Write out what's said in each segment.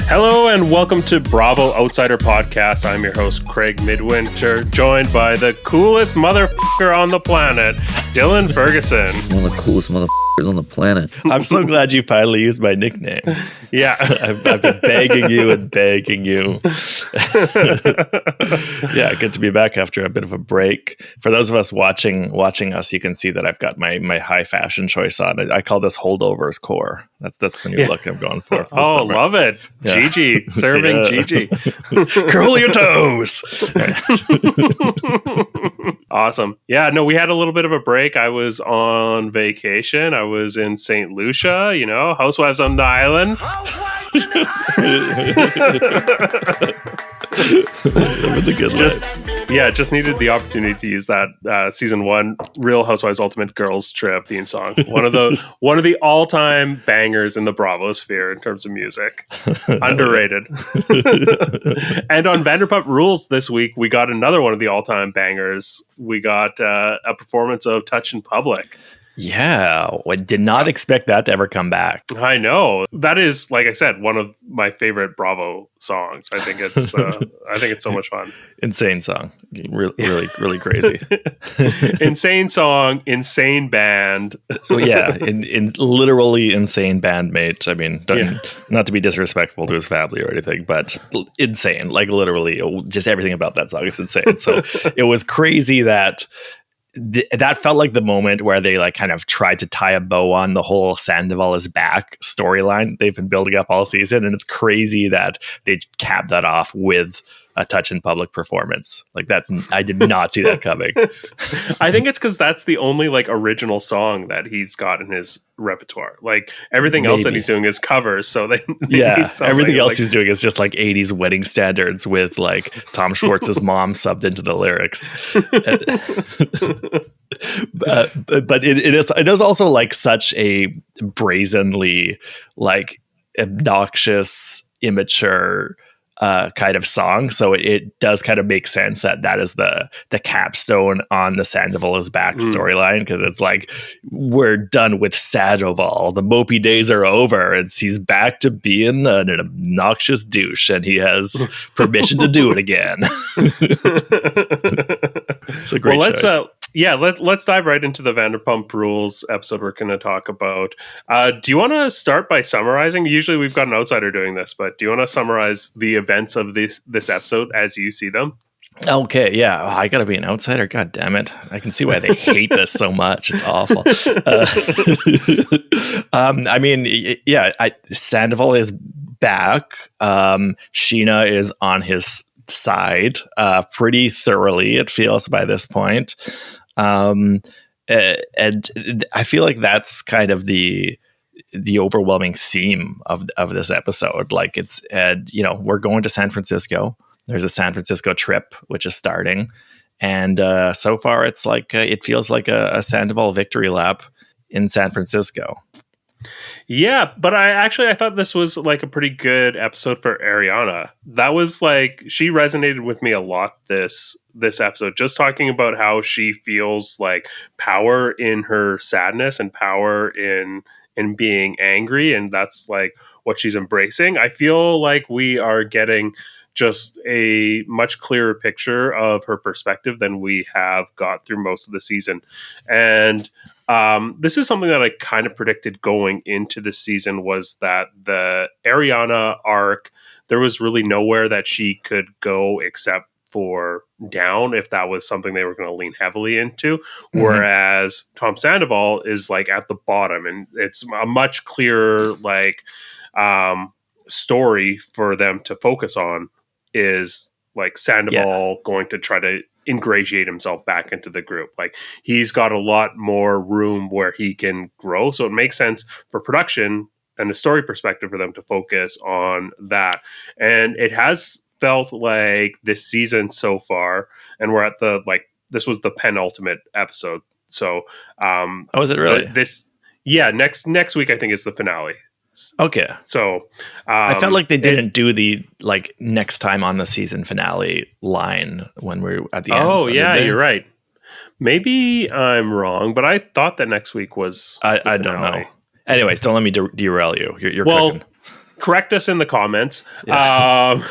Hello and welcome to Bravo Outsider Podcast. I'm your host, Craig Midwinter, joined by the coolest motherfucker on the planet, Dylan Ferguson. One of the coolest motherfuckers on the planet. I'm so glad you finally used my nickname. Yeah. I've been begging you. Yeah, good to be back after a bit of a break. For those of us watching us, you can see that I've got my high fashion choice on. I call this holdovers core. That's the new look I'm going for Oh, summer. Love it. Yeah. Gigi, serving Gigi. Curl your toes. Awesome. Yeah, no, we had a little bit of a break. I was on vacation. I was in St. Lucia, Housewives on the Island. Some of the good life. Just needed the opportunity to use that season 1 Real Housewives Ultimate Girls Trip theme song. One of the all-time bangers in the Bravo sphere in terms of music. Underrated. And on Vanderpump Rules this week, we got another one of the all-time bangers. We got a performance of Touch in Public. Yeah, I did not expect that to ever come back. I know. That is, like I said, one of my favorite Bravo songs. I think it's so much fun. Insane song. Really crazy. Insane song, insane band. Yeah, in literally insane bandmate. I mean, not to be disrespectful to his family or anything, but insane. Like literally, just everything about that song is insane. So it was crazy that that felt like the moment where they like kind of tried to tie a bow on the whole Sandoval is back storyline they've been building up all season. And it's crazy that they capped that off with a Touch in Public performance. Like I did not see that coming. I think it's because that's the only like original song that he's got in his repertoire. Like everything else that he's doing is covers. So they everything else he's doing is just like 80s wedding standards with like Tom Schwartz's mom subbed into the lyrics. But it is also like such a brazenly like obnoxious, immature kind of song, so it does kind of make sense that is the capstone on the Sandoval is back storyline, because it's like we're done with Sandoval, the mopey days are over, and he's back to being an obnoxious douche, and he has permission to do it again. It's a great choice. Let's dive right into the Vanderpump Rules episode we're going to talk about. Do you want to start by summarizing? Usually we've got an outsider doing this, but do you want to summarize the events of this episode as you see them? Okay, yeah. I gotta be an outsider. God damn it! I can see why they hate this so much. It's awful. I mean, Sandoval is back. Scheana is on his side pretty thoroughly, it feels, by this point. And I feel like that's kind of the overwhelming theme of this episode. Like it's, we're going to San Francisco. There's a San Francisco trip, which is starting. And so far it's like, it feels like a Sandoval victory lap in San Francisco. Yeah, but I thought this was like a pretty good episode for Ariana. That was like, she resonated with me a lot this episode, just talking about how she feels like power in her sadness and power in being angry, and that's like what she's embracing. I feel like we are getting just a much clearer picture of her perspective than we have got through most of the season. And this is something that I kind of predicted going into the season, was that the Ariana arc, there was really nowhere that she could go except for down, if that was something they were going to lean heavily into. Mm-hmm. Whereas Tom Sandoval is like at the bottom, and it's a much clearer like story for them to focus on, is like Sandoval going to try to ingratiate himself back into the group. Like he's got a lot more room where he can grow. So it makes sense for production and the story perspective for them to focus on that. And it has felt like this season so far, and we're at this was the penultimate episode. So, is it really? Next week I think is the finale. Okay. So I felt like they didn't do the like next time on the season finale line when we're at the end. Oh yeah, you're right. Maybe I'm wrong, but I thought that next week was I don't know. Anyways, don't let me derail you. You're well, cooking. correct us in the comments. Yeah.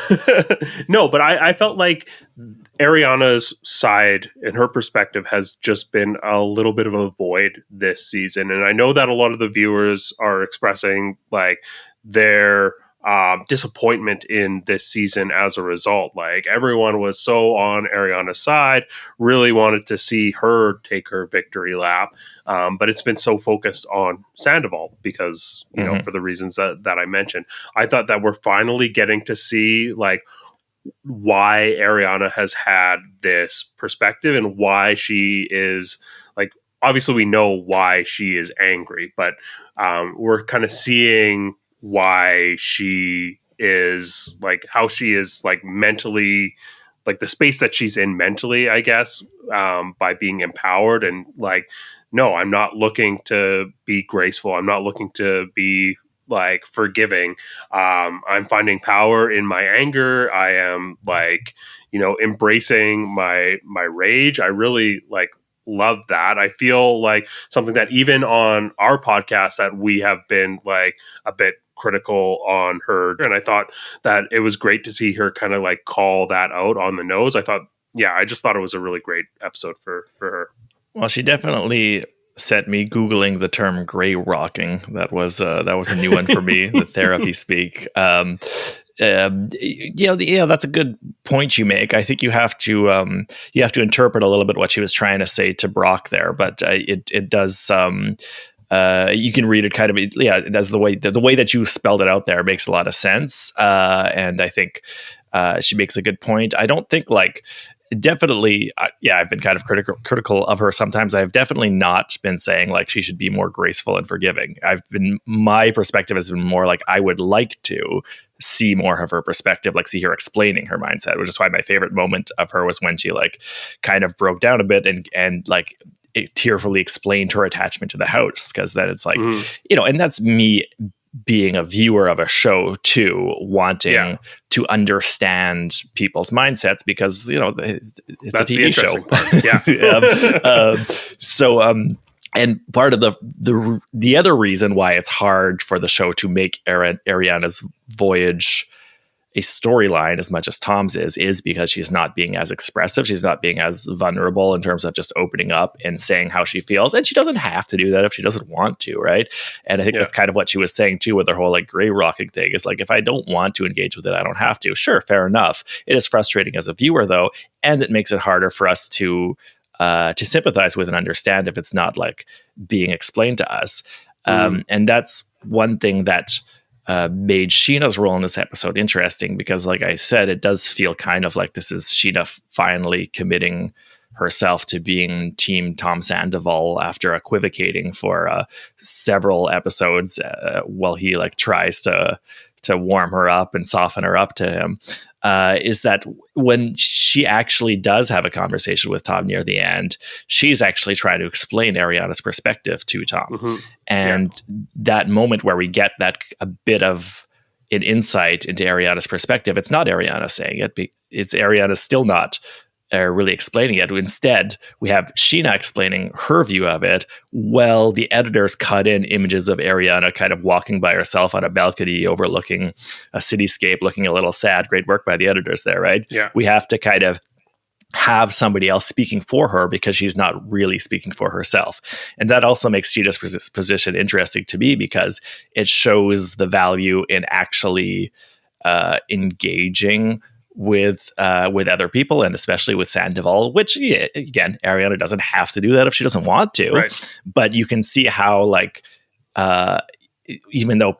No, but I felt like Ariana's side and her perspective has just been a little bit of a void this season. And I know that a lot of the viewers are expressing like their disappointment in this season as a result. Like everyone was so on Ariana's side, really wanted to see her take her victory lap. But it's been so focused on Sandoval because, you know, for the reasons that I mentioned. I thought that we're finally getting to see like why Ariana has had this perspective and why she is like, obviously we know why she is angry, but we're kind of seeing why she is like, how she is like mentally, like the space that she's in mentally, I guess, by being empowered and like, no, I'm not looking to be graceful. I'm not looking to be like forgiving. I'm finding power in my anger. I am like, you know, embracing my rage. I really like love that. I feel like something that even on our podcast that we have been like a bit critical on her. And I thought that it was great to see her kind of like call that out on the nose. I thought, yeah, I just thought it was a really great episode for her. Well, she definitely set me Googling the term gray rocking. That was a new one for me, the therapy speak. That's a good point you make. I think you have to interpret a little bit what she was trying to say to Brock there, but it does. You can read it kind of, that's the way that you spelled it out there makes a lot of sense. And I think she makes a good point. I don't think like. Definitely, I've been kind of critical of her sometimes. I've definitely not been saying like she should be more graceful and forgiving. My perspective has been more like I would like to see more of her perspective, like see her explaining her mindset, which is why my favorite moment of her was when she like kind of broke down a bit and like it tearfully explained her attachment to the house, because then it's like, you know, and that's me being a viewer of a show too, wanting to understand people's mindsets, because you know it's That's a TV show. And part of the other reason why it's hard for the show to make Ariana's voyage a storyline as much as Tom's is because she's not being as expressive. She's not being as vulnerable in terms of just opening up and saying how she feels. And she doesn't have to do that if she doesn't want to, right? And I think that's kind of what she was saying too with her whole like gray rocking thing. Is like, if I don't want to engage with it, I don't have to. Sure, fair enough. It is frustrating as a viewer though, and it makes it harder for us to sympathize with and understand if it's not like being explained to us. And that's one thing that made Scheana's role in this episode interesting, because like I said, it does feel kind of like this is Scheana finally committing herself to being team Tom Sandoval after equivocating for several episodes while he like tries to warm her up and soften her up to him. Is that when she actually does have a conversation with Tom near the end, she's actually trying to explain Ariana's perspective to Tom. And that moment where we get that a bit of an insight into Ariana's perspective, it's not Ariana saying it. It's Ariana still not really explaining it. Instead, we have Scheana explaining her view of it. Well, the editors cut in images of Ariana kind of walking by herself on a balcony overlooking a cityscape, looking a little sad. Great work by the editors there, right? Yeah. We have to kind of have somebody else speaking for her because she's not really speaking for herself. And that also makes Scheana's position interesting to me, because it shows the value in actually engaging with other people, and especially with Sandoval, which again, Ariana doesn't have to do that if she doesn't want to. Right. But you can see how like even though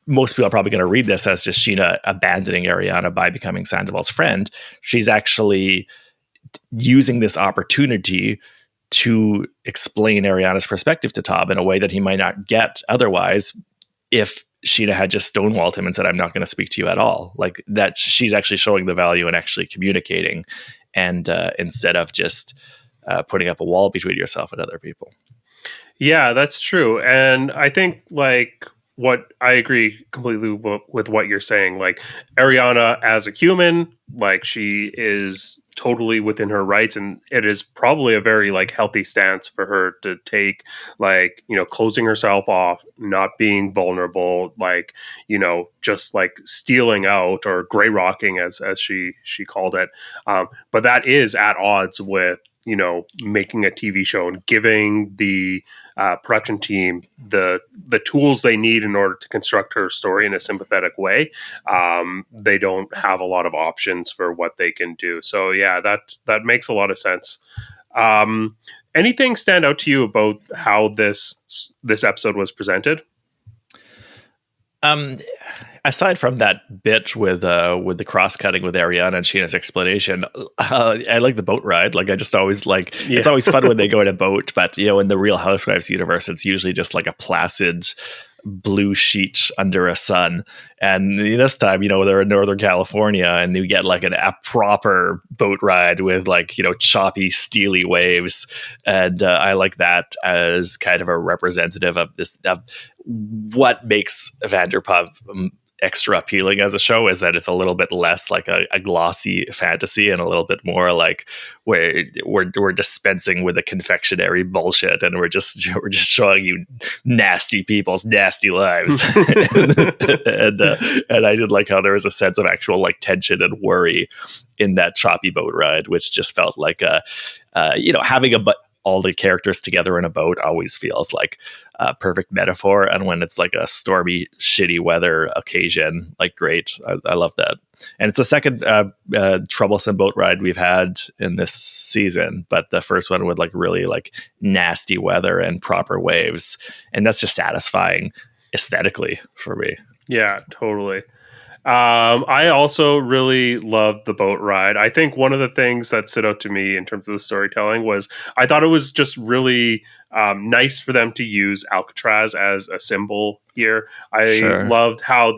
most people are probably going to read this as just Scheana abandoning Ariana by becoming Sandoval's friend, she's actually using this opportunity to explain Ariana's perspective to Tom in a way that he might not get otherwise if Scheana had just stonewalled him and said, I'm not going to speak to you at all. Like that, she's actually showing the value in actually communicating, and instead of just putting up a wall between yourself and other people. Yeah, that's true. And I think like what I agree completely with what you're saying, like Ariana as a human, like she is totally within her rights, and it is probably a very like healthy stance for her to take, like, you know, closing herself off, not being vulnerable, like, you know, just like stealing out or gray rocking as she called it. But that is at odds with, you know, making a TV show and giving the production team the tools they need in order to construct her story in a sympathetic way. They don't have a lot of options for what they can do. So yeah, that makes a lot of sense. Anything stand out to you about how this episode was presented? Aside from that bit with the cross cutting with Ariana and Scheana's explanation, I like the boat ride. Like, I just always like, it's always fun when they go in a boat, but you know, in the Real Housewives universe, it's usually just like a placid blue sheet under a sun. And this time, you know, they're in Northern California and you get like a proper boat ride with like, you know, choppy, steely waves. And I like that as kind of a representative of this, of what makes Vanderpump extra appealing as a show, is that it's a little bit less like a glossy fantasy and a little bit more like where we're dispensing with the confectionery bullshit and we're just showing you nasty people's nasty lives. and I did like how there was a sense of actual like tension and worry in that choppy boat ride, which just felt like you know, having all the characters together in a boat always feels like a perfect metaphor. And when it's like a stormy, shitty weather occasion, like, great. I love that. And it's the second troublesome boat ride we've had in this season, but the first one with like really like nasty weather and proper waves. And that's just satisfying aesthetically for me. Yeah, totally. I also really loved the boat ride. I think one of the things that stood out to me in terms of the storytelling was I thought it was just really nice for them to use Alcatraz as a symbol here. I loved how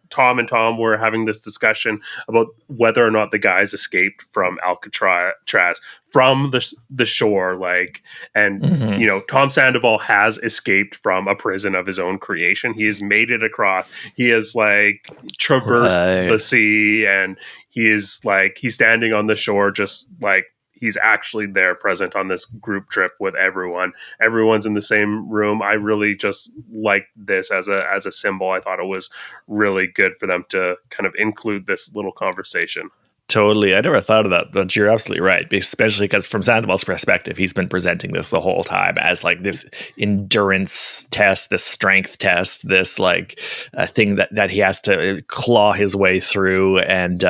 Tom and Tom were having this discussion about whether or not the guys escaped from Alcatraz from the shore, like, and you know, Tom Sandoval has escaped from a prison of his own creation. He has made it across. He has like traversed the sea, and he's standing on the shore, just like he's actually there, present on this group trip with everyone. Everyone's in the same room. I really just liked this as a symbol. I thought it was really good for them to kind of include this little conversation. Totally. I never thought of that, but you're absolutely right. Especially because from Sandoval's perspective, he's been presenting this the whole time as like this endurance test, this strength test, this like thing that he has to claw his way through, and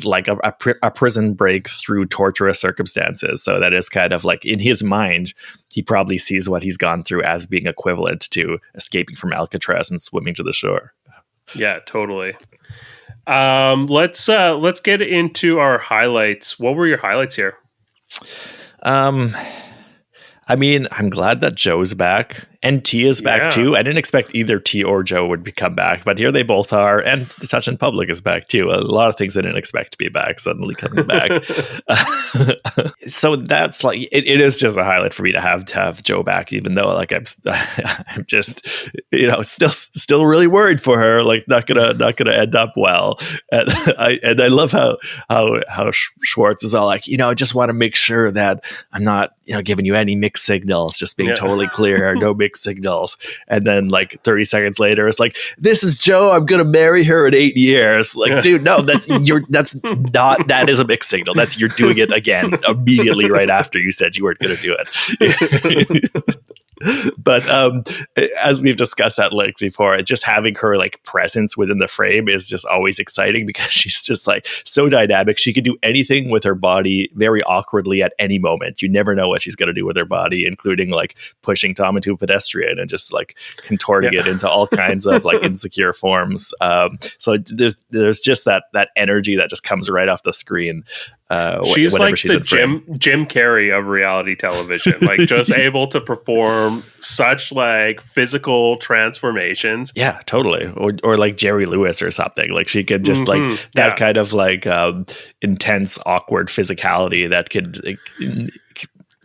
like a prison break through torturous circumstances. So that is kind of like in his mind, he probably sees what he's gone through as being equivalent to escaping from Alcatraz and swimming to the shore. Yeah, totally. Let's get into our highlights. What were your highlights here? I mean, I'm glad that Joe's back and T is back too. I didn't expect either T or Joe would come back, but here they both are. And The Touch in Public is back too. A lot of things I didn't expect to be back suddenly coming back. So that's like, it is just a highlight for me to have Joe back, even though like I'm just, you know, still really worried for her. Like not gonna end up well. And I love how Schwartz is all like, you know, I just want to make sure that I'm not, you know, giving you any mixed signals, just being totally clear, no mixed signals. And then like 30 seconds later, it's like, this is Joe, I'm gonna marry her in 8 years. Like, dude, no, that is a mixed signal. You're doing it again immediately right after you said you weren't gonna do it. But as we've discussed at length before, just having her like presence within the frame is just always exciting because she's just like so dynamic. She can do anything with her body very awkwardly at any moment. You never know what she's going to do with her body, including like pushing Tom into a pedestrian and just like contorting it into all kinds of like insecure forms. So there's just that energy that just comes right off the screen. She's like the Jim Carrey of reality television, like just able to perform such like physical transformations. Yeah, totally. Or like Jerry Lewis or something. Like she could just like that kind of like intense, awkward physicality that could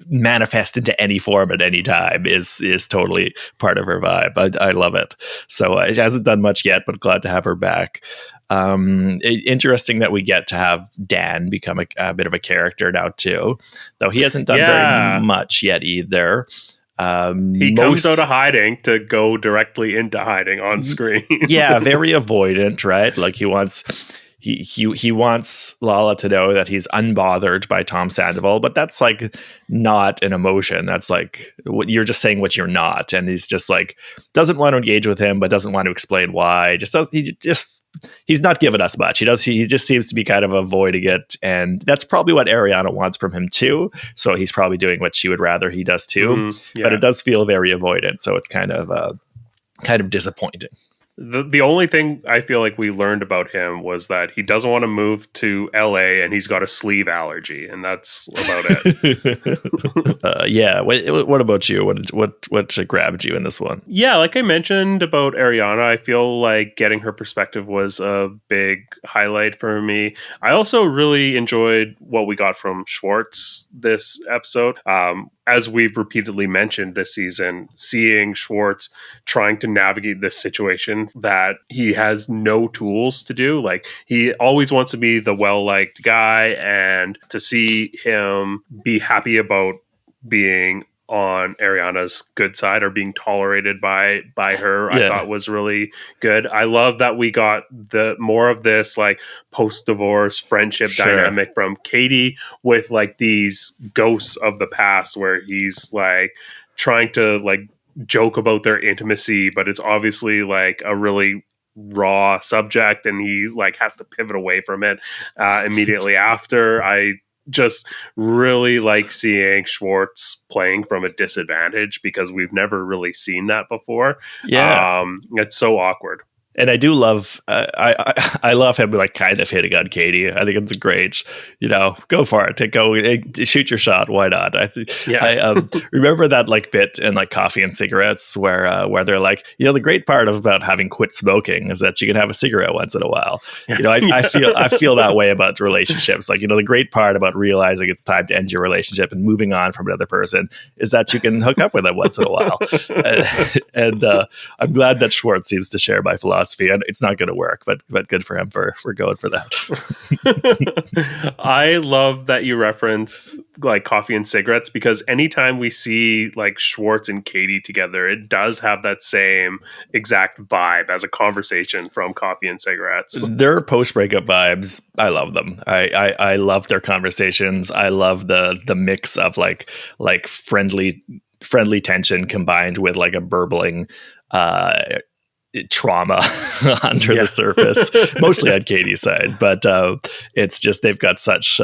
manifest into any form at any time is totally part of her vibe. I love it. So it hasn't done much yet, but glad to have her back. Interesting that we get to have Dan become a bit of a character now too, though he hasn't done very much yet either. He comes out of hiding to go directly into hiding on screen. Yeah, very avoidant, right? Like he wants Lala to know that he's unbothered by Tom Sandoval, but that's like not an emotion. That's like you're just saying what you're not, and he's just like doesn't want to engage with him, but doesn't want to explain why. He's not giving us much. He just seems to be kind of avoiding it, and that's probably what Ariana wants from him too. So he's probably doing what she would rather he does too. But it does feel very avoidant, so it's kind of disappointing. The only thing I feel like we learned about him was that he doesn't want to move to LA and he's got a sleeve allergy, and that's about it. Yeah. What about you? What grabbed you in this one? Yeah, like I mentioned about Ariana, I feel like getting her perspective was a big highlight for me. I also really enjoyed what we got from Schwartz this episode. As we've repeatedly mentioned this season, seeing Schwartz trying to navigate this situation that he has no tools to do. Like, he always wants to be the well-liked guy, and to see him be happy about being on Ariana's good side or being tolerated by her, I thought was really good. I love that we got the more of this like post-divorce friendship dynamic from Katie with like these ghosts of the past, where he's like trying to like joke about their intimacy, but it's obviously like a really raw subject, and he like has to pivot away from it immediately after. I just really like seeing Schwartz playing from a disadvantage, because we've never really seen that before. It's so awkward. And I do love, I love him like kind of hitting on Katie. I think it's great. Go for it. Shoot your shot. Why not? I remember that like bit in like Coffee and Cigarettes where they're like, the great part about having quit smoking is that you can have a cigarette once in a while. I feel that way about relationships. Like, the great part about realizing it's time to end your relationship and moving on from another person is that you can hook up with them once in a while. and I'm glad that Schwartz seems to share my philosophy. And it's not going to work, but good for him for going for that. I love that you reference like Coffee and Cigarettes, because anytime we see like Schwartz and Katie together, it does have that same exact vibe as a conversation from Coffee and Cigarettes. Their post-breakup vibes, I love them. I love their conversations. I love the mix of like friendly tension combined with like a burbling trauma under the surface, mostly on Katie's side, but it's just they've got such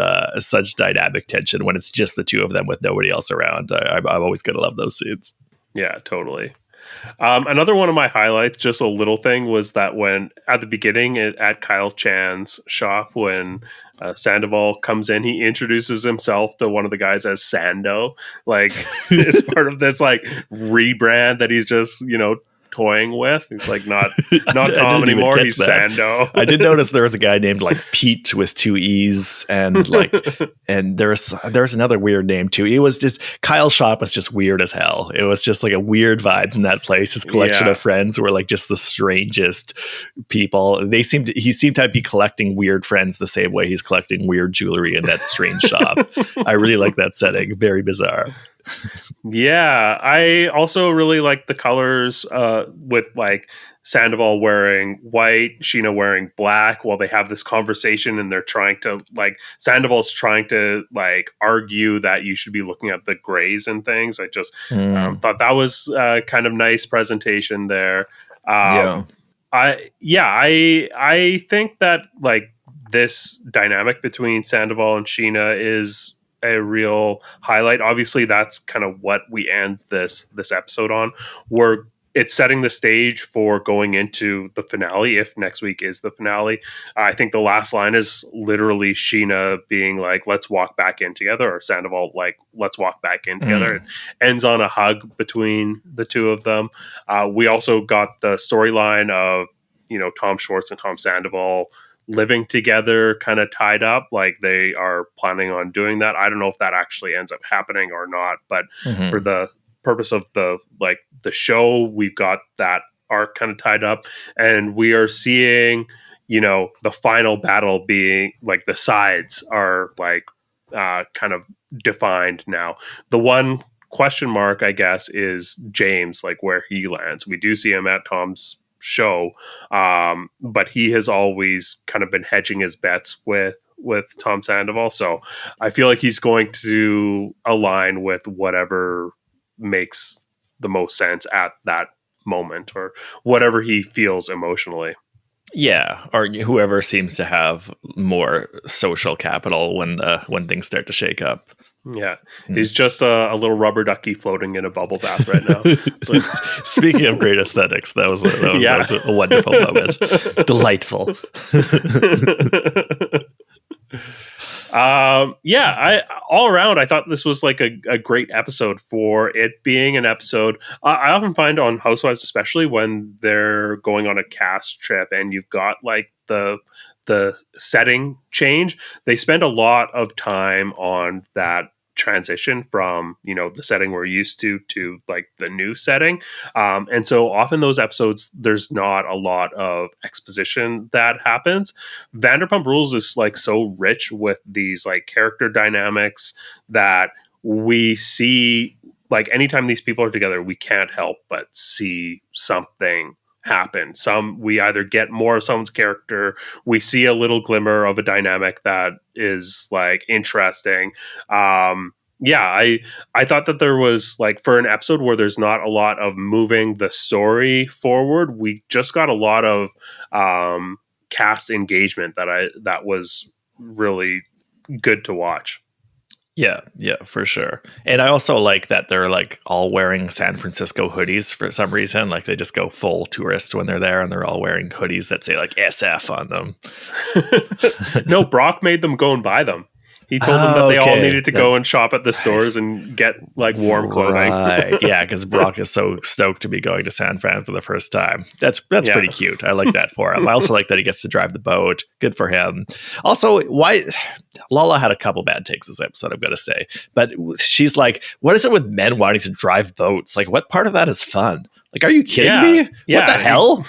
dynamic tension when it's just the two of them with nobody else around. I'm always going to love those scenes. Yeah, totally. Another one of my highlights, just a little thing, was that when at the beginning at Kyle Chan's shop, when Sandoval comes in, he introduces himself to one of the guys as Sando. Like, it's part of this like rebrand that he's just toying with. He's like not Tom anymore. He's Sando. I did notice there was a guy named like Pete with 2 E's, and like and there's another weird name too. It was just Kyle's shop was just weird as hell. It was just like a weird vibe in that place. His collection of friends were like just the strangest people. He seemed to be collecting weird friends the same way he's collecting weird jewelry in that strange shop. I really like that setting. Very bizarre. Yeah, I also really like the colors with like Sandoval wearing white, Scheana wearing black, while they have this conversation, and they're trying to like Sandoval's trying to like argue that you should be looking at the grays and things. I just thought that was kind of nice presentation there. I think that like this dynamic between Sandoval and Scheana is a real highlight. Obviously, that's kind of what we end this episode on. It's setting the stage for going into the finale, if next week is the finale. I think the last line is literally Scheana being like, let's walk back in together, or Sandoval like, let's walk back in together. It ends on a hug between the two of them. We also got the storyline of Tom Schwartz and Tom Sandoval living together kind of tied up. Like they are planning on doing that. I don't know if that actually ends up happening or not, but for the purpose of the show, we've got that arc kind of tied up, and we are seeing, the final battle being like the sides are like kind of defined now. The one question mark, I guess, is James, like where he lands. We do see him at Tom's show, but he has always kind of been hedging his bets with Tom Sandoval. So I feel like he's going to align with whatever makes the most sense at that moment, or whatever he feels emotionally. Yeah, or whoever seems to have more social capital when things start to shake up. Yeah, he's just a little rubber ducky floating in a bubble bath right now. So. Speaking of great aesthetics, that was a wonderful moment. Delightful. All around, I thought this was like a great episode for it being an episode. I often find on Housewives, especially when they're going on a cast trip and you've got like the setting change, they spend a lot of time on that transition from the setting we're used to like the new setting, and so often those episodes there's not a lot of exposition that happens. Vanderpump Rules is like so rich with these like character dynamics that we see, like anytime these people are together, we can't help but see something happen. We either get more of someone's character, we see a little glimmer of a dynamic that is like interesting. I thought that there was, like, for an episode where there's not a lot of moving the story forward, we just got a lot of cast engagement that was really good to watch. Yeah, for sure. And I also like that they're like all wearing San Francisco hoodies for some reason. Like they just go full tourist when they're there, and they're all wearing hoodies that say like SF on them. No, Brock made them go and buy them. He told them that they all needed to go and shop at the stores and get like warm clothing. Right. Yeah, because Brock is so stoked to be going to San Fran for the first time. That's pretty cute. I like that for him. I also like that he gets to drive the boat. Good for him. Also, why Lala had a couple bad takes this episode, I've got to say. But she's like, what is it with men wanting to drive boats? Like, what part of that is fun? Like, are you kidding me? What the hell?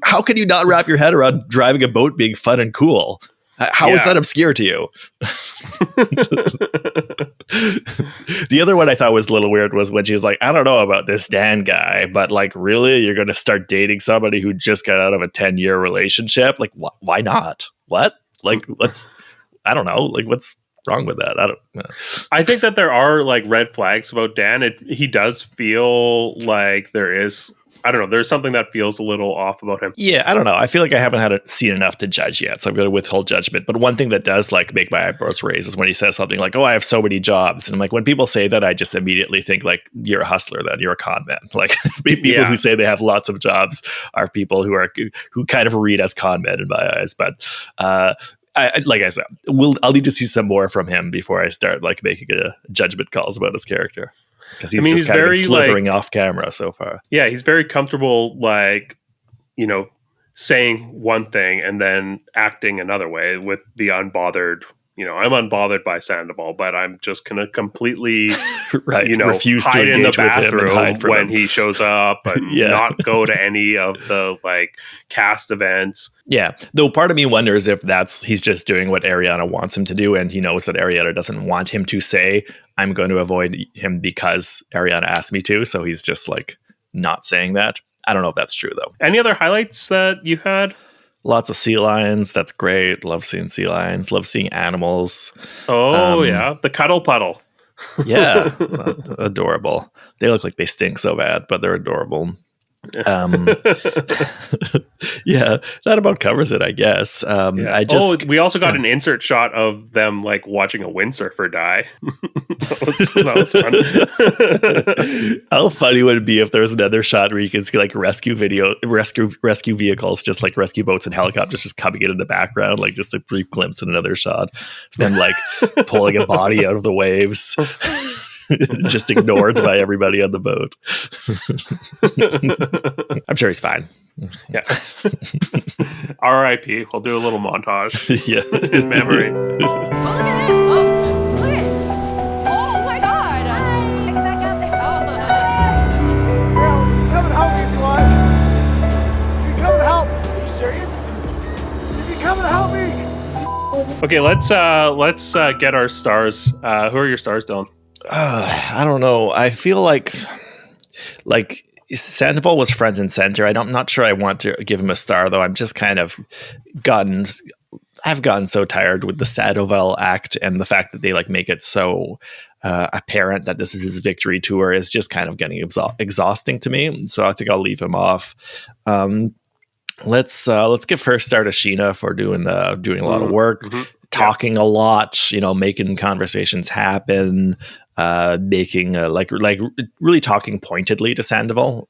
How can you not wrap your head around driving a boat being fun and cool? How is that obscure to you? The other one I thought was a little weird was when she was like, I don't know about this Dan guy, but like, really? You're going to start dating somebody who just got out of a 10-year relationship? Like, why not? What? Like, I don't know. Like, what's wrong with that? I don't know. I think that there are like red flags about Dan. He does feel like there is, I don't know, there's something that feels a little off about him. Yeah, I don't know. I feel like I haven't seen enough to judge yet, so I'm going to withhold judgment. But one thing that does like make my eyebrows raise is when he says something like, oh, I have so many jobs. And I'm like, when people say that, I just immediately think like, you're a hustler, then you're a con man. Like people who say they have lots of jobs are people who kind of read as con men in my eyes. But like I said, I'll need to see some more from him before I start like making a judgment calls about his character. Because he's just kind of been slithering off camera so far. Yeah, he's very comfortable, like, saying one thing and then acting another way with the unbothered. I'm unbothered by Sandoval, but I'm just going to completely, refuse hide to in the engage with him and bathroom when he shows up and not go to any of the like cast events. Yeah, though part of me wonders if he's just doing what Ariana wants him to do, and he knows that Ariana doesn't want him to say, I'm going to avoid him because Ariana asked me to, so he's just like not saying that. I don't know if that's true though. Any other highlights that you had? Lots of sea lions. That's great. Love seeing sea lions. Love seeing animals. Oh, yeah. The cuddle puddle. Yeah. Adorable. They look like they stink so bad, but they're adorable. Yeah, that about covers it, I guess. We also got an insert shot of them like watching a windsurfer die. that was fun. How funny would it be if there was another shot where you can see like rescue vehicles, just like rescue boats and helicopters just coming in the background, like just a brief glimpse in another shot of them like pulling a body out of the waves. just ignored by everybody on the boat. I'm sure he's fine. Yeah. R.I.P. We'll do a little montage. Yeah. In memory. Look at him. Oh, look at it. Oh my God. Get back out there. Come and help me if you want. You come and help. Are you serious? If you come and help me. Okay, let's get our stars. Who are your stars, Dylan? I don't know. I feel like Sandoval was front and center. I'm not sure I want to give him a star, though. I'm just kind of I've gotten so tired with the Sandoval act, and the fact that they like make it so apparent that this is his victory tour is just kind of getting exhausting to me. So I think I'll leave him off. Let's give first star to Scheana for doing a lot of work, talking a lot, making conversations happen, making like really talking pointedly to Sandoval,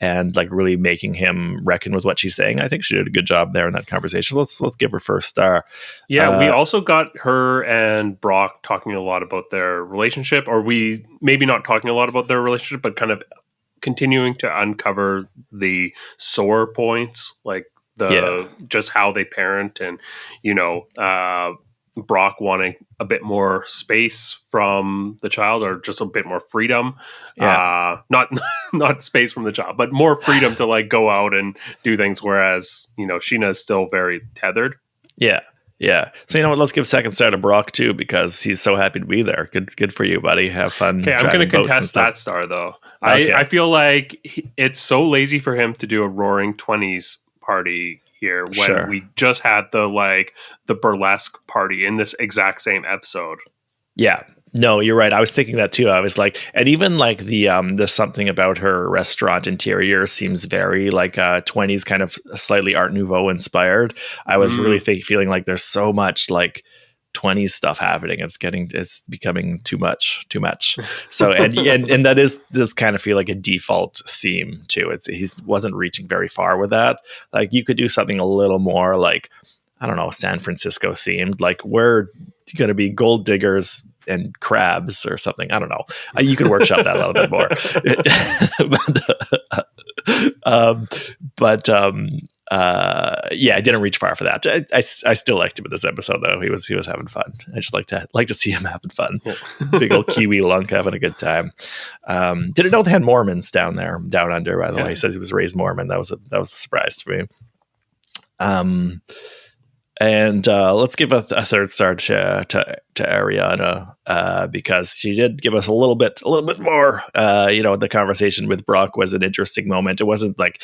and like really making him reckon with what she's saying. I think she did a good job there in that conversation. Let's give her first star. Yeah, we also got her and Brock talking a lot about their relationship, or we maybe not talking a lot about their relationship, but kind of continuing to uncover the sore points, like just how they parent, and Brock wanting a bit more space from the child, or just a bit more freedom. Not space from the child, but more freedom to like go out and do things. Whereas, Scheana is still very tethered. Yeah. Yeah. So, you know what? Let's give second star to Brock too, because he's so happy to be there. Good for you, buddy. Have fun. Okay. I'm going to contest that star though. Okay. I feel like it's so lazy for him to do a Roaring 20s party here when we just had the burlesque party in this exact same episode. Yeah. No, you're right. I was thinking that too. I was like, and even like the something about her restaurant interior seems very like 20s, kind of slightly Art Nouveau inspired. I was really feeling like there's so much like 20s stuff happening. It's becoming too much. So and that does kind of feel like a default theme too. He wasn't reaching very far with that. Like you could do something a little more like, I don't know, San Francisco themed. Like we're going to be gold diggers and crabs or something. I don't know. You could workshop that a little bit more. I didn't reach far for that. I still liked him in this episode though. He was having fun. I just like to see him having fun. Big old Kiwi lunk having a good time. Didn't know they had Mormons down under, by the way. He says he was raised Mormon. That was a surprise to me. And let's give a third star to Ariana, because she did give us a little bit more. The conversation with Brock was an interesting moment. It wasn't like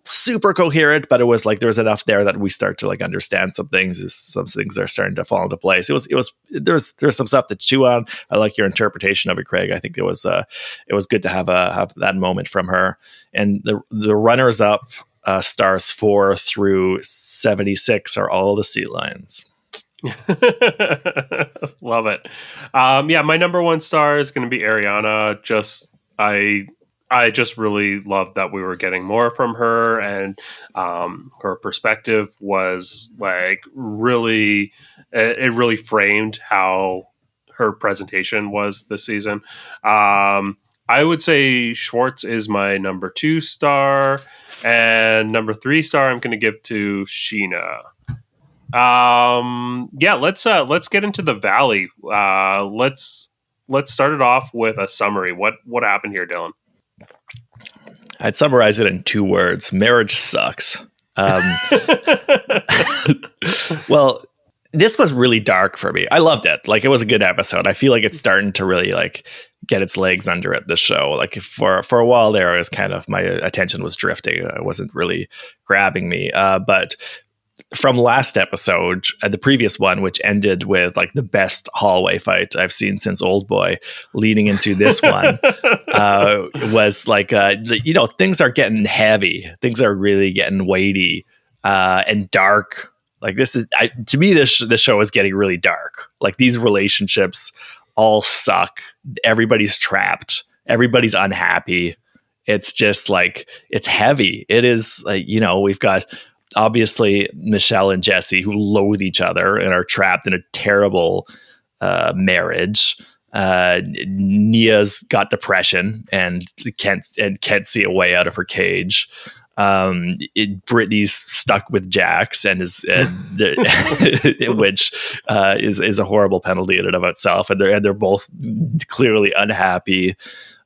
super coherent, but it was like there was enough there that we start to like understand some things. Some things are starting to fall into place. There's some stuff to chew on. I like your interpretation of it, Craig. I think it was good to have that moment from her. And the runners up. Stars 4 through 76 are all the sea lions. Love it. My number one star is going to be Ariana. I just really loved that we were getting more from her, and her perspective was like really, it really framed how her presentation was this season. I would say Schwartz is my number 2 star, and number 3 star I'm going to give to Scheana. Let's get into the Valley. Let's start it off with a summary. What happened here, Dylan? I'd summarize it in 2 words: marriage sucks. Well, this was really dark for me. I loved it. Like, it was a good episode. I feel like it's starting to really like get its legs under it, the show. Like for a while there, it was kind of, my attention was drifting. It wasn't really grabbing me. But from last episode, the previous one, which ended with like the best hallway fight I've seen since Old Boy, leading into this one, was like, things are getting heavy. Things are really getting weighty and dark. Like to me, this show is getting really dark. Like these relationships all suck. Everybody's trapped. Everybody's unhappy. It's just like, it's heavy. It is like, we've got obviously Michelle and Jesse who loathe each other and are trapped in a terrible marriage. Nia's got depression and can't see a way out of her cage. Brittany's stuck with Jax and which is a horrible penalty in and of itself, and they're both clearly unhappy.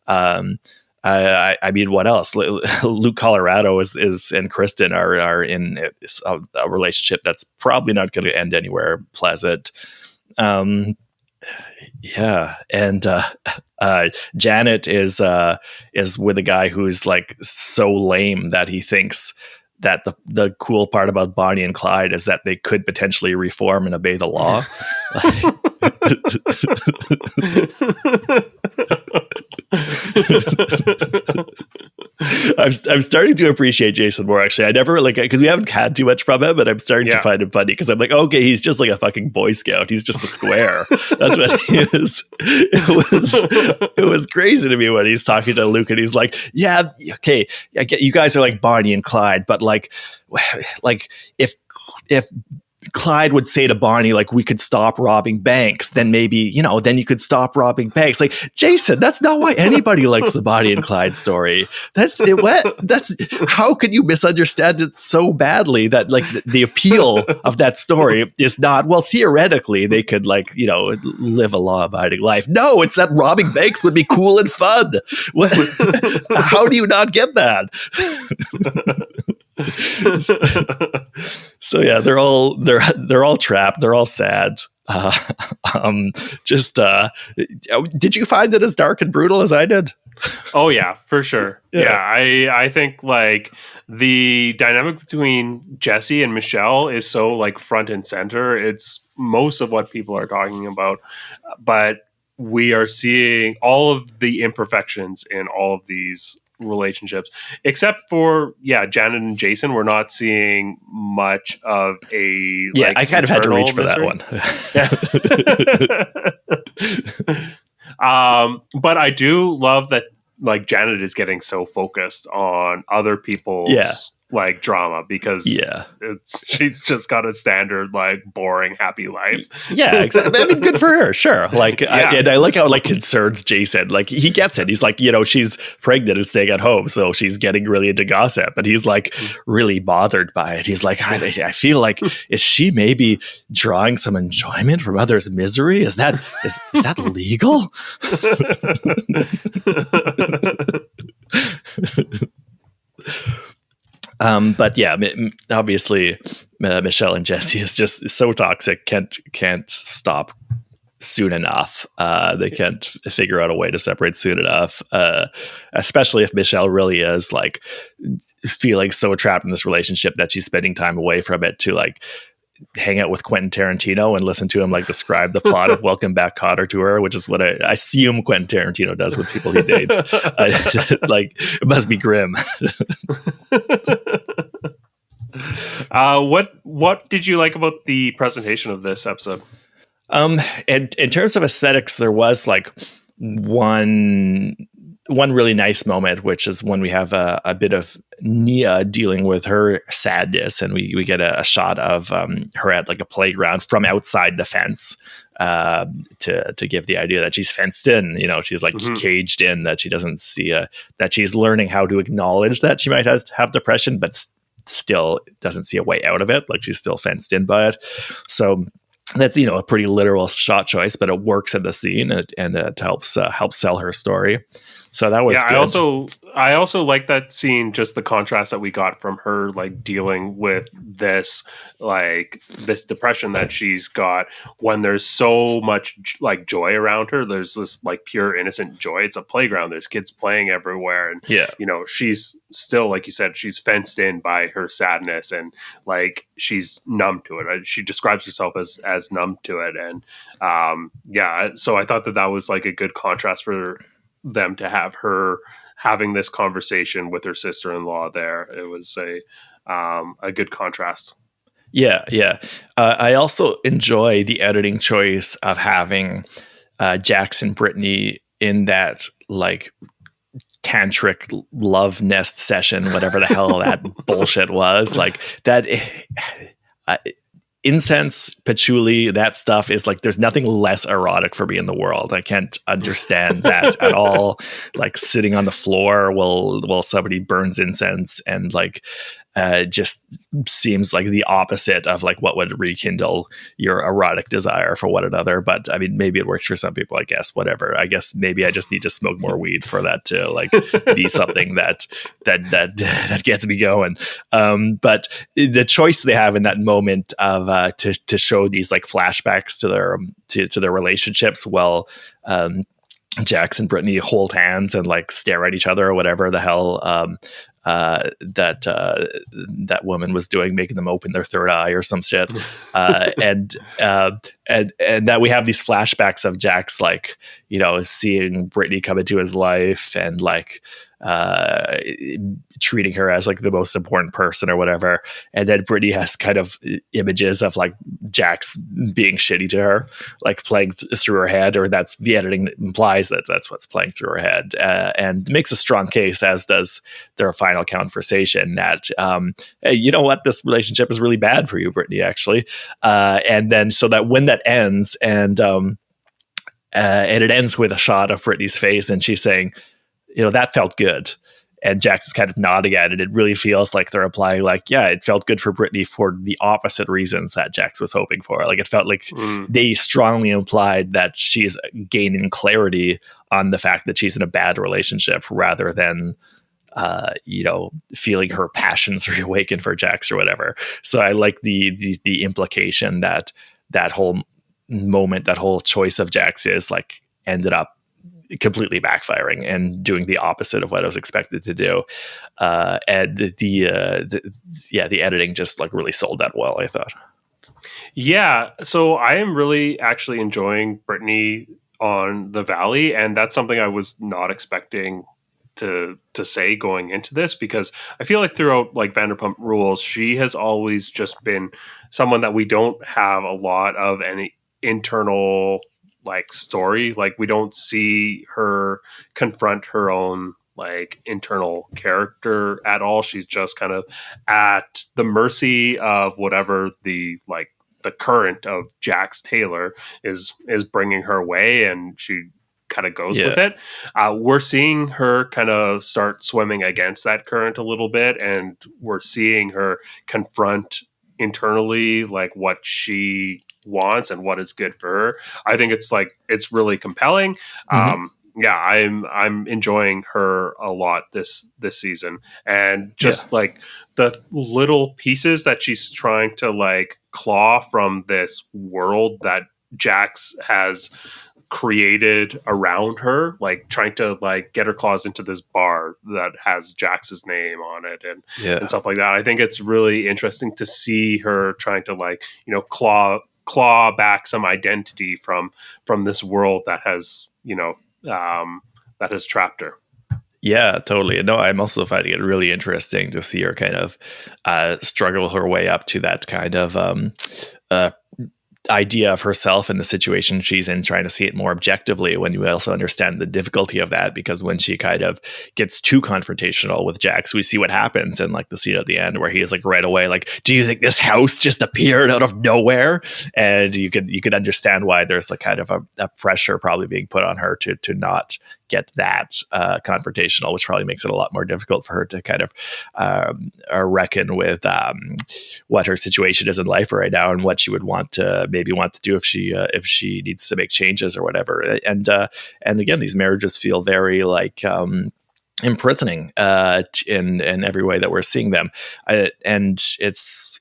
I mean, what else? Luke Colorado is and Kristen are in a relationship that's probably not going to end anywhere pleasant. Yeah, and Janet is with a guy who's like so lame that he thinks that the cool part about Bonnie and Clyde is that they could potentially reform and obey the law. I'm starting to appreciate Jason more, actually. I never because we haven't had too much from him, but I'm starting to find him funny because I'm like, okay, he's just like a fucking Boy Scout. He's just a square. That's what he is. It was crazy to me when he's talking to Luke and he's like, yeah, okay, I get you guys are like Bonnie and Clyde, but like if Clyde would say to Bonnie, like, we could stop robbing banks, then maybe, then you could stop robbing banks. Like, Jason, that's not why anybody likes the Bonnie and Clyde story. That's how can you misunderstand it so badly that like the appeal of that story is not, well, theoretically they could live a law abiding life. No, it's that robbing banks would be cool and fun. How do you not get that? So yeah, they're all trapped. They're all sad. Did you find it as dark and brutal as I did? Oh yeah, for sure. Yeah, I think like the dynamic between Jesse and Michelle is so like front and center. It's most of what people are talking about, but we are seeing all of the imperfections in all of these relationships, except for Janet and Jason. We're not seeing much of a I kind of had to reach for misery. That one. But I do love that like Janet is getting so focused on other people's like drama because she's just got a standard like boring happy life. Yeah, exactly. I mean, good for her, sure. Like, I like how it like concerns Jason. Like he gets it. He's like, she's pregnant and staying at home, so she's getting really into gossip, and he's like really bothered by it. He's like, I feel like is she maybe drawing some enjoyment from others' misery? Is that legal? But yeah, obviously Michelle and Jesse is just so toxic. Can't stop soon enough. They can't figure out a way to separate soon enough. Especially if Michelle really is like feeling so trapped in this relationship that she's spending time away from it to like hang out with Quentin Tarantino and listen to him like describe the plot of Welcome Back, Kotter to her, which is what I assume Quentin Tarantino does with people he dates. Like it must be grim. What did you like about the presentation of this episode? And in terms of aesthetics, there was like one really nice moment, which is when we have a bit of Nia dealing with her sadness, and we get a shot of her at like a playground from outside the fence to give the idea that she's fenced in. She's like caged in, that she doesn't see that she's learning how to acknowledge that she might have depression, but still doesn't see a way out of it. Like she's still fenced in by it. So that's a pretty literal shot choice, but it works in the scene and it helps sell her story. So that was good. I also like that scene, just the contrast that we got from her like dealing with this depression that she's got when there's so much like joy around her. There's this like pure innocent joy. It's a playground. There's kids playing everywhere, and she's still, like you said, she's fenced in by her sadness, and like she's numb to it. Right? She describes herself as numb to it, and so I thought that was like a good contrast for them to have her having this conversation with her sister-in-law there. It was a good contrast. Yeah. I also enjoy the editing choice of having Jax and Brittany in that like tantric love nest session, whatever the hell that bullshit was. Like that incense, patchouli, that stuff is like, there's nothing less erotic for me in the world. I can't understand that at all. Like sitting on the floor while somebody burns incense and like, just seems like the opposite of like what would rekindle your erotic desire for one another. But I mean, maybe it works for some people, I guess, whatever. I guess maybe I just need to smoke more weed for that to like be something that gets me going. But the choice they have in that moment of to show these like flashbacks to their relationships, well, Jax and Brittany hold hands and like stare at each other or whatever the hell that woman was doing, making them open their third eye or some shit. And that we have these flashbacks of Jax, like, you know, seeing Brittany come into his life and like treating her as like the most important person or whatever. And then Brittany has kind of images of like Jax being shitty to her, like playing through her head, or that's the editing implies that that's what's playing through her head, and makes a strong case, as does their final conversation, that hey, you know what, this relationship is really bad for you, Brittany, actually. And then so that when that ends, and it ends with a shot of Brittany's face, and she's saying, you know, that felt good. And Jax is kind of nodding at it. It really feels like they're implying, like, yeah, it felt good for Brittany for the opposite reasons that Jax was hoping for. Like, it felt like they strongly implied that she's gaining clarity on the fact that she's in a bad relationship, rather than, you know, feeling her passions reawaken for Jax or whatever. So I like the implication that whole moment, that whole choice of Jax is like ended up completely backfiring and doing the opposite of what I was expected to do. And the editing just like really sold that well, I thought. Yeah. So I am really actually enjoying Brittany on the Valley, and that's something I was not expecting to say going into this, because I feel like throughout like Vanderpump Rules, she has always just been someone that we don't have a lot of any internal like story. Like, we don't see her confront her own like internal character at all. She's just kind of at the mercy of whatever the current of Jax Taylor is bringing her way, and she kind of goes with it. We're seeing her kind of start swimming against that current a little bit, and we're seeing her confront internally like what she wants and what is good for her. I think it's really compelling. Yeah, I'm enjoying her a lot this season, and just like the little pieces that she's trying to like claw from this world that Jax has created around her, like trying to like get her claws into this bar that has Jax's name on it and stuff like that. I think it's really interesting to see her trying to like, you know, claw back some identity from this world that has, you know, that has trapped her. Yeah, totally. No, I'm also finding it really interesting to see her kind of struggle her way up to that kind of idea of herself and the situation she's in, trying to see it more objectively, when you also understand the difficulty of that, because when she kind of gets too confrontational with Jax, we see what happens in like the scene at the end where he is like right away like, do you think this house just appeared out of nowhere? And you could understand why there's like kind of a pressure probably being put on her to not get that confrontational, which probably makes it a lot more difficult for her to kind of reckon with what her situation is in life right now, and what she would want to do if she needs to make changes or whatever. And again, these marriages feel very like imprisoning in every way that we're seeing them, and it's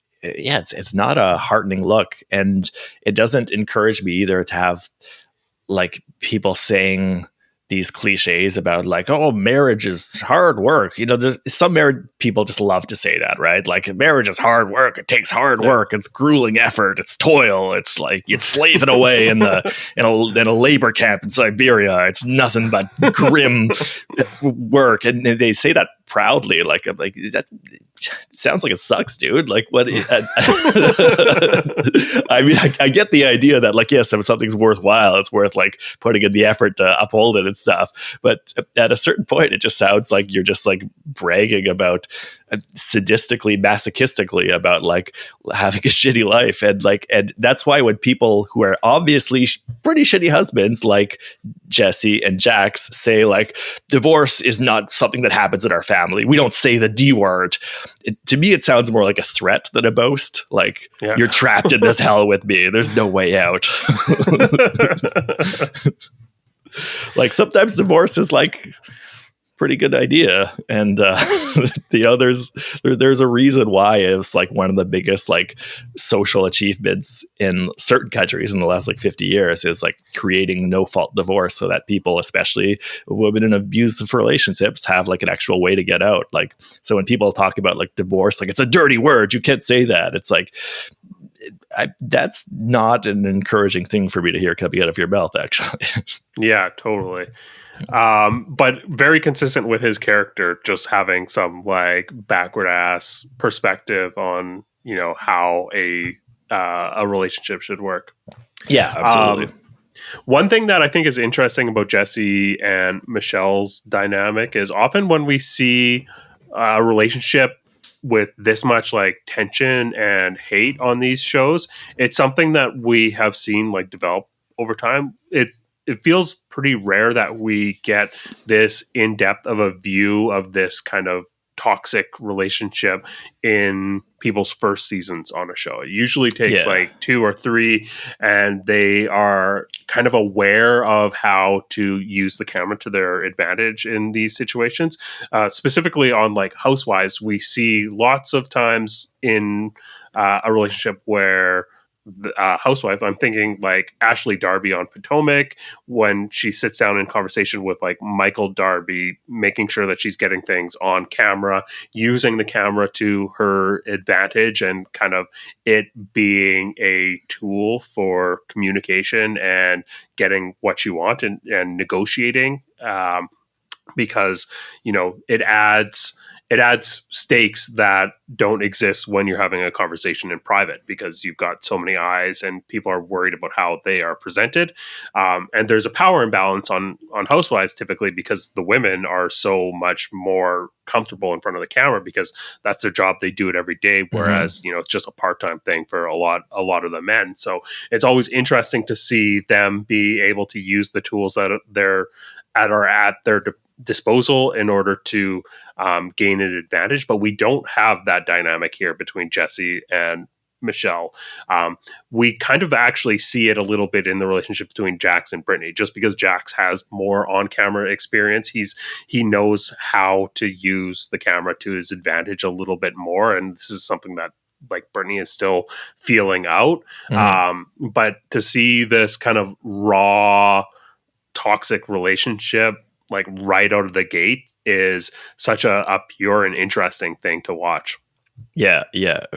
not a heartening look, and it doesn't encourage me either to have like people saying these cliches about like, oh, marriage is hard work. You know, there's some married people just love to say that, right? Like, marriage is hard work. It takes hard work. It's grueling effort. It's toil. It's like it's slaving away in a labor camp in Siberia. It's nothing but grim work. And they say that proudly, like that sounds like it sucks, dude. Like, what? I mean, I get the idea that like, yes, if something's worthwhile, it's worth like putting in the effort to uphold it and stuff. But at a certain point, it just sounds like you're just like bragging about sadistically, masochistically about like having a shitty life. And that's why when people who are obviously pretty shitty husbands like Jesse and Jax say like divorce is not something that happens in our family, we don't say the D word. To me, it sounds more like a threat than a boast. Like, you're trapped in this hell with me. There's no way out. Like, sometimes divorce is like pretty good idea, and the others, there's a reason why it's like one of the biggest like social achievements in certain countries in the last like 50 years is like creating no fault divorce, so that people, especially women in abusive relationships, have like an actual way to get out. Like, so when people talk about like divorce, like it's a dirty word, you can't say that. It's like, that's not an encouraging thing for me to hear coming out of your mouth, actually. Yeah, totally. But very consistent with his character, just having some like backward ass perspective on, you know, how a relationship should work. Yeah, absolutely. One thing that I think is interesting about Jesse and Michelle's dynamic is often when we see a relationship with this much like tension and hate on these shows, it's something that we have seen like develop over time. It feels pretty rare that we get this in-depth of a view of this kind of toxic relationship in people's first seasons on a show. It usually takes like 2 or 3, and they are kind of aware of how to use the camera to their advantage in these situations. Specifically on like Housewives, we see lots of times in a relationship where the housewife, I'm thinking like Ashley Darby on Potomac, when she sits down in conversation with like Michael Darby, making sure that she's getting things on camera, using the camera to her advantage, and kind of it being a tool for communication and getting what you want and negotiating, because, you know, it adds stakes that don't exist when you're having a conversation in private, because you've got so many eyes and people are worried about how they are presented. And there's a power imbalance on Housewives typically, because the women are so much more comfortable in front of the camera because that's their job. They do it every day. Whereas, you know, it's just a part-time thing for a lot of the men. So it's always interesting to see them be able to use the tools that are at their disposal in order to gain an advantage. But we don't have that dynamic here between Jesse and Michelle. We kind of actually see it a little bit in the relationship between Jax and Brittany, just because Jax has more on-camera experience. He knows how to use the camera to his advantage a little bit more, and this is something that like Brittany is still feeling out. But to see this kind of raw toxic relationship like right out of the gate is such a pure and interesting thing to watch. Yeah,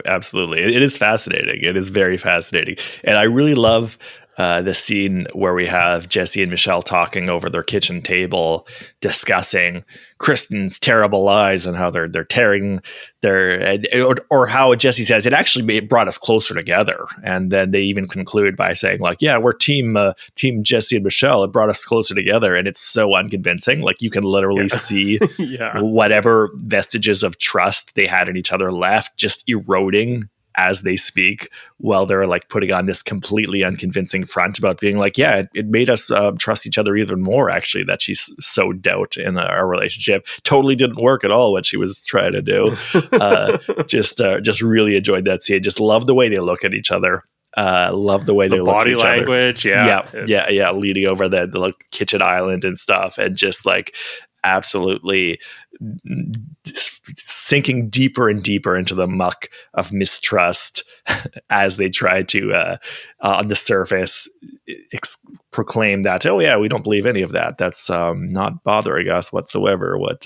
absolutely. It is fascinating. It is very fascinating. And I really love the scene where we have Jesse and Michelle talking over their kitchen table, discussing Kristen's terrible lies and how they're tearing or how Jesse says it actually brought us closer together. And then they even conclude by saying like, yeah, we're team Jesse and Michelle. It brought us closer together. And it's so unconvincing. Like, you can literally see whatever vestiges of trust they had in each other left just eroding as they speak, while they're like putting on this completely unconvincing front about being like, yeah, it made us trust each other even more, actually, that she's so Doute in our relationship. Totally didn't work at all what she was trying to do. Just really enjoyed that scene. Just love the way they look at each other. Love the way they look at each language, other. Yeah, leading over the kitchen island and stuff, and just like absolutely sinking deeper and deeper into the muck of mistrust as they try to on the surface proclaim that, oh yeah, we don't believe any of that, that's not bothering us whatsoever, with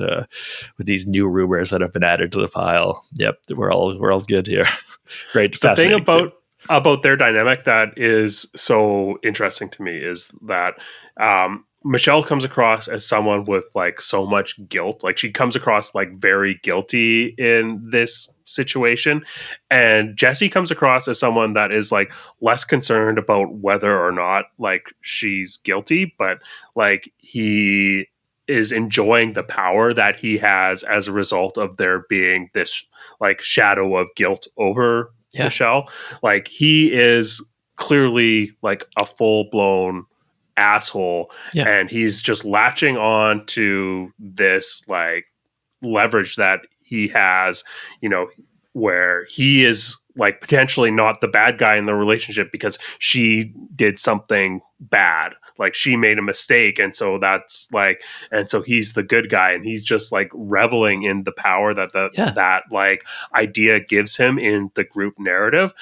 these new rumors that have been added to the pile. Yep, we're all good here. Great. The thing about their dynamic that is so interesting to me is that Michelle comes across as someone with like so much guilt. Like, she comes across like very guilty in this situation, and Jesse comes across as someone that is like less concerned about whether or not like she's guilty, but like he is enjoying the power that he has as a result of there being this like shadow of guilt over Michelle. Like he is clearly like a full-blown asshole, and he's just latching on to this like leverage that he has, you know, where he is like potentially not the bad guy in the relationship because she did something bad, like she made a mistake, and so that's like, and so he's the good guy, and he's just like reveling in the power that that like idea gives him in the group narrative.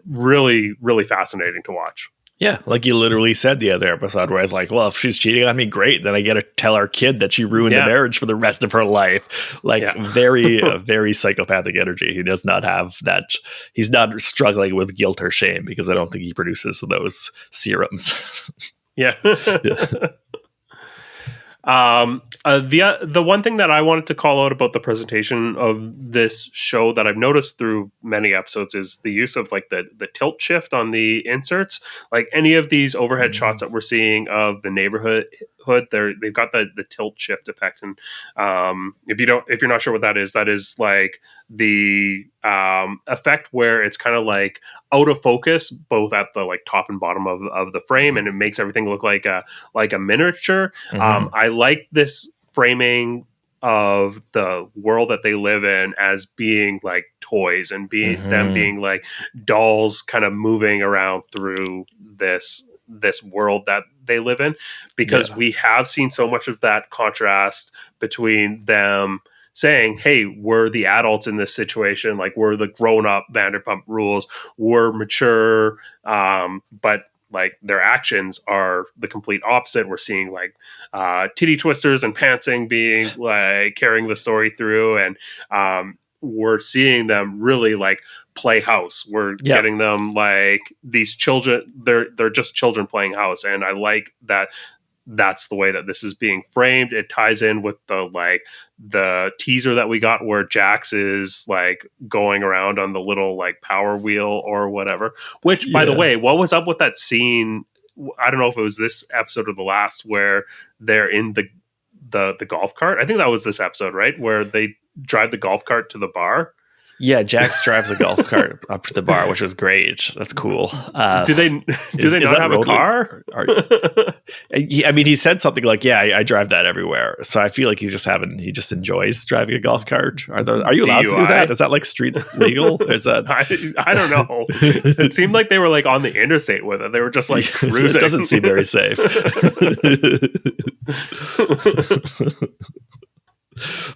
Really, really fascinating to watch. Yeah, like you literally said the other episode where I was like, well, if she's cheating on me, great. Then I get to tell our kid that she ruined the marriage for the rest of her life. Like very psychopathic energy. He does not have that. He's not struggling with guilt or shame because I don't think he produces those serums. The one thing that I wanted to call out about the presentation of this show that I've noticed through many episodes is the use of like the tilt shift on the inserts. Like any of these overhead shots that we're seeing of the neighborhood, they've got the tilt shift effect. And if you're not sure what that is like the effect where it's kind of like out of focus both at the like top and bottom of the frame, and it makes everything look like a miniature. I like this framing of the world that they live in as being like toys and them being like dolls kind of moving around through this world that they live in, because we have seen so much of that contrast between them saying, hey, we're the adults in this situation, like we're the grown-up Vanderpump Rules, we're mature, but like their actions are the complete opposite. We're seeing like titty twisters and pantsing being like carrying the story through, and we're seeing them really like play house. We're getting them like these children. They're just children playing house, and I like that. That's the way that this is being framed. It ties in with the teaser that we got where Jax is like going around on the little like power wheel or whatever, which by the way, what was up with that scene? I don't know if it was this episode or the last where they're in the golf cart. I think that was this episode, right? Where they drive the golf cart to the bar. Yeah, Jax drives a golf cart up to the bar, which was great. That's cool. Do they not have a car? I mean, he said something like, "Yeah, I drive that everywhere." So I feel like he just enjoys driving a golf cart. Are you allowed to do that? Is that like street legal? Is that? I don't know. It seemed like they were like on the interstate with it. They were just like cruising. It doesn't seem very safe.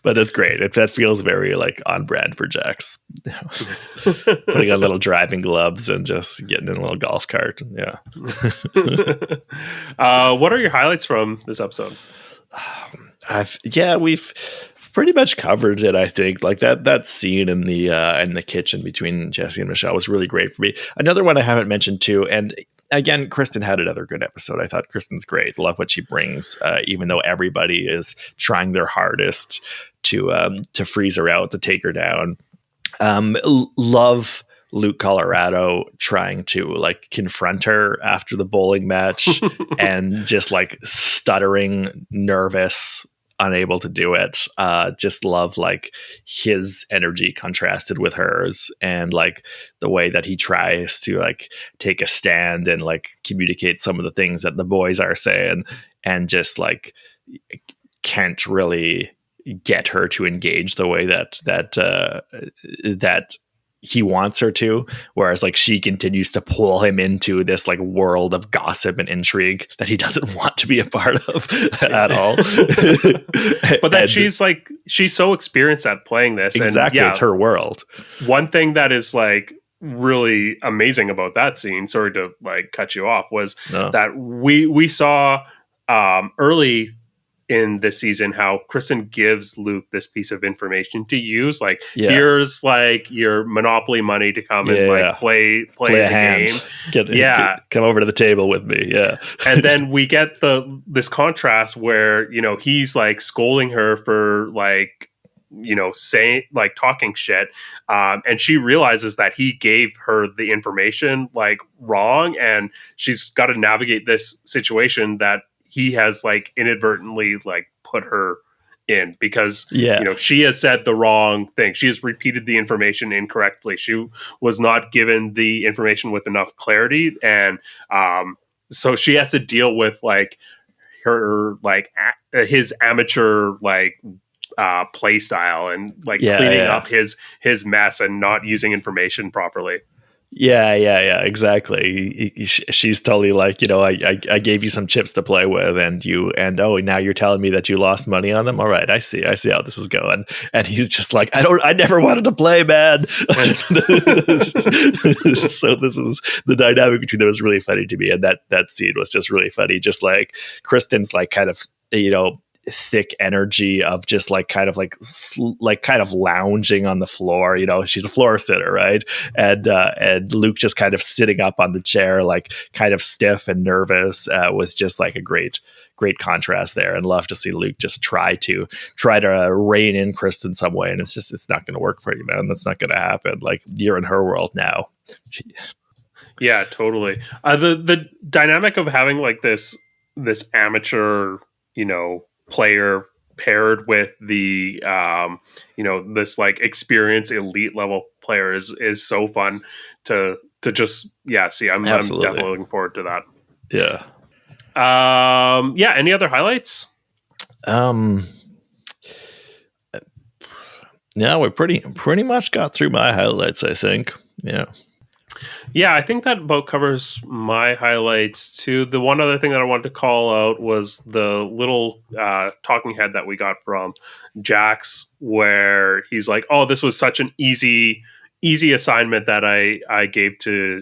But that's great. That feels very like on brand for Jax. Putting on little driving gloves and just getting in a little golf cart. Yeah. What are your highlights from this episode? We've pretty much covered it. I think like that scene in the kitchen between Jesse and Michelle was really great for me. Another one I haven't mentioned too, and again, Kristen had another good episode. I thought Kristen's great. Love what she brings, even though everybody is trying their hardest to freeze her out, to take her down. Love Luke Colorado trying to like confront her after the bowling match and just like stuttering, nervous, unable to do it. Just love like his energy contrasted with hers, and like the way that he tries to like take a stand and like communicate some of the things that the boys are saying, and just like can't really get her to engage the way that he wants her to, whereas like she continues to pull him into this like world of gossip and intrigue that he doesn't want to be a part of at all. But that she's so experienced at playing this. Exactly. And it's her world. One thing that is like really amazing about that scene, sorry to like cut you off, was that we saw early in this season how Kristen gives Luke this piece of information to use, like here's like your Monopoly money to come and like play the game. Come over to the table with me. And then we get this contrast where, you know, he's like scolding her for like, you know, saying like talking shit, and she realizes that he gave her the information like wrong, and she's got to navigate this situation that he has like inadvertently like put her in because Yeah. you know she has said the wrong thing. She has repeated the information incorrectly. She was not given the information with enough clarity, and so she has to deal with like her like his amateur like play style and like cleaning up his mess and not using information properly. Yeah, exactly. She's totally like, you know, I gave you some chips to play with, and now you're telling me that you lost money on them. All right, I see how this is going. And he's just like, I never wanted to play, man. So this is the dynamic between them is really funny to me, and that scene was just really funny. Just like Kristen's like kind of, you know, thick energy of just like kind of lounging on the floor, you know, she's a floor sitter, right? And Luke just kind of sitting up on the chair, like kind of stiff and nervous, was just like a great contrast there. And love to see Luke just try to rein in Kristen some way, and it's not going to work for you, man. That's not going to happen. Like, you're in her world now. Yeah, totally. The dynamic of having like this amateur, you know, player paired with the you know, this like experienced elite level player is so fun to just see. I'm definitely looking forward to that. Any other highlights? Yeah, we pretty much got through my highlights, I think. Yeah, I think that about covers my highlights too. The one other thing that I wanted to call out was the little talking head that we got from Jax, where he's like, "Oh, this was such an easy assignment that I gave to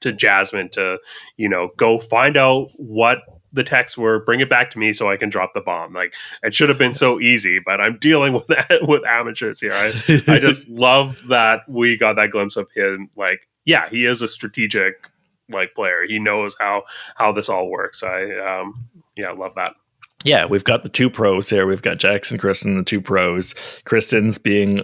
Jasmine to, you know, go find out what the texts were, bring it back to me so I can drop the bomb. Like, it should have been so easy, but I'm dealing with that with amateurs here. I just love that we got that glimpse of him. Like, yeah, he is a strategic like player. He knows how this all works. I love that. Yeah, we've got the two pros here. We've got Jax and Kristen, the two pros. Kristen's being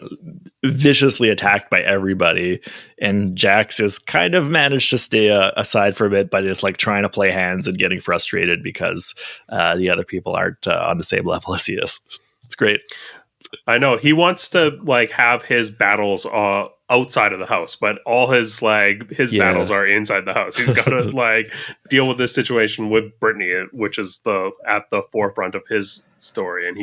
viciously attacked by everybody, and Jax has kind of managed to stay aside for a bit, but is like trying to play hands and getting frustrated because the other people aren't on the same level as he is. It's great. I know he wants to like have his battles outside of the house, but all his battles are inside the house. He's got to like deal with this situation with Brittany, which is at the forefront of his story, and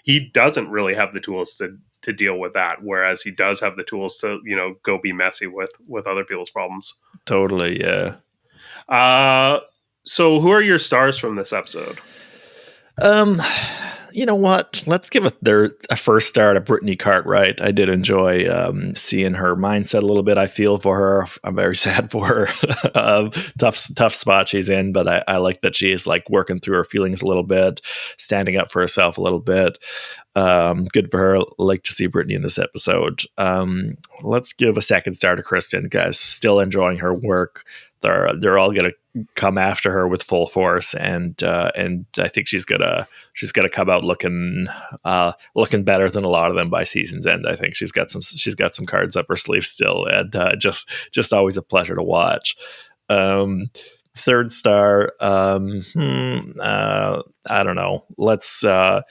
he doesn't really have the tools to deal with that, whereas he does have the tools to, you know, go be messy with other people's problems. Totally, yeah. So who are your stars from this episode? You know what? Let's give a first star to Brittany Cartwright. I did enjoy seeing her mindset a little bit. I feel for her. I'm very sad for her. Tough spot she's in, but I like that she is like working through her feelings a little bit, standing up for herself a little bit. Good for her. Like to see Brittany in this episode. Let's give a second star to Kristen, guys. Still enjoying her work. They're all gonna come after her with full force, and I think she's gonna come out looking better than a lot of them by season's end. I think she's got some cards up her sleeve still, and just always a pleasure to watch. Third star, I don't know. Let's you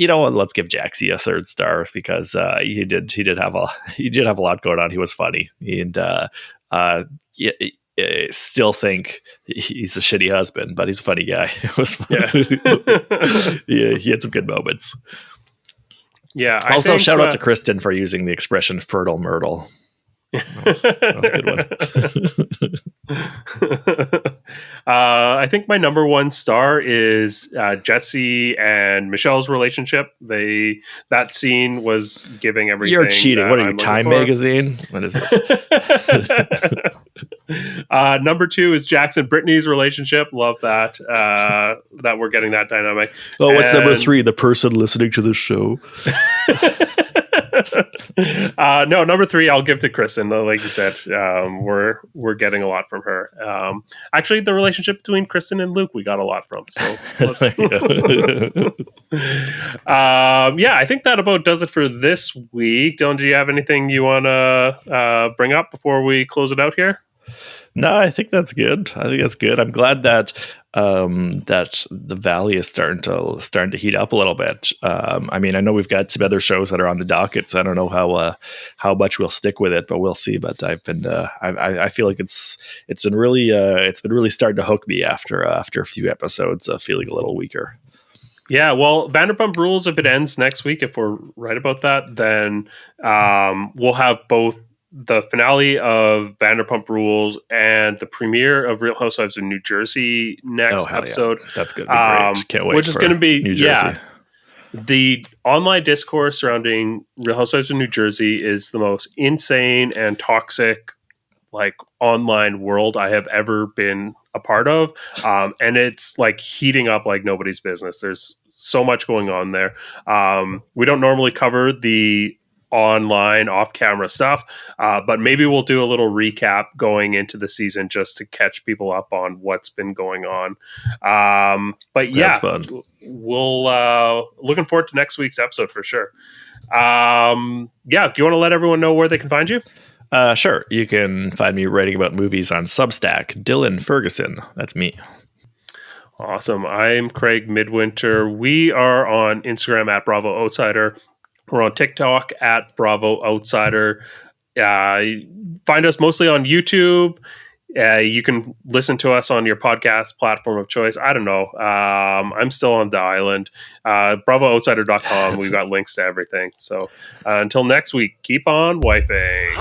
know what? Let's give Jaxie a third star because he did have a lot going on. He was funny, and still think he's a shitty husband, but he's a funny guy. It was fun. Yeah, he had some good moments. Yeah. Also, shout out to Kristen for using the expression "fertile myrtle." That was a good one. I think my number one star is Jesse and Michelle's relationship. That scene was giving everything. You're cheating. What are you, Time Magazine? What is this? Number two is Jackson Brittany's relationship. Love that that we're getting that dynamic. Oh, what's number three? The person listening to the show. No, number three I'll give to Kristen. Though, like you said, we're getting a lot from her. Actually, the relationship between Kristen and Luke we got a lot from. So I think that about does it for this week. Dylan, do you have anything you want to bring up before we close it out here? No, I think that's good. I'm glad that that the Valley is starting to heat up a little bit. I mean, I know we've got some other shows that are on the docket, so I don't know how much we'll stick with it, but we'll see. But I feel like it's been really starting to hook me after a few episodes of feeling a little weaker. Yeah, well, Vanderpump Rules, if it ends next week, if we're right about that, then we'll have both the finale of Vanderpump Rules and the premiere of Real Housewives of New Jersey next episode. Yeah. That's going to be great. Can't wait. Which is going to be New Jersey. The online discourse surrounding Real Housewives of New Jersey is the most insane and toxic like online world I have ever been a part of. And it's like heating up like nobody's business. There's so much going on there. We don't normally cover the online off-camera stuff, but maybe we'll do a little recap going into the season just to catch people up on what's been going on. But yeah, we'll looking forward to next week's episode for sure. Yeah, do you want to let everyone know where they can find you? Sure. You can find me writing about movies on Substack. Dylan Ferguson. That's me. Awesome. I'm Craig Midwinter. We are on Instagram at Bravo Outsider. We're on TikTok at Bravo Outsider. Find us mostly on YouTube. You can listen to us on your podcast platform of choice. I don't know. I'm still on the island. BravoOutsider.com. We've got links to everything. So until next week, keep on wifing.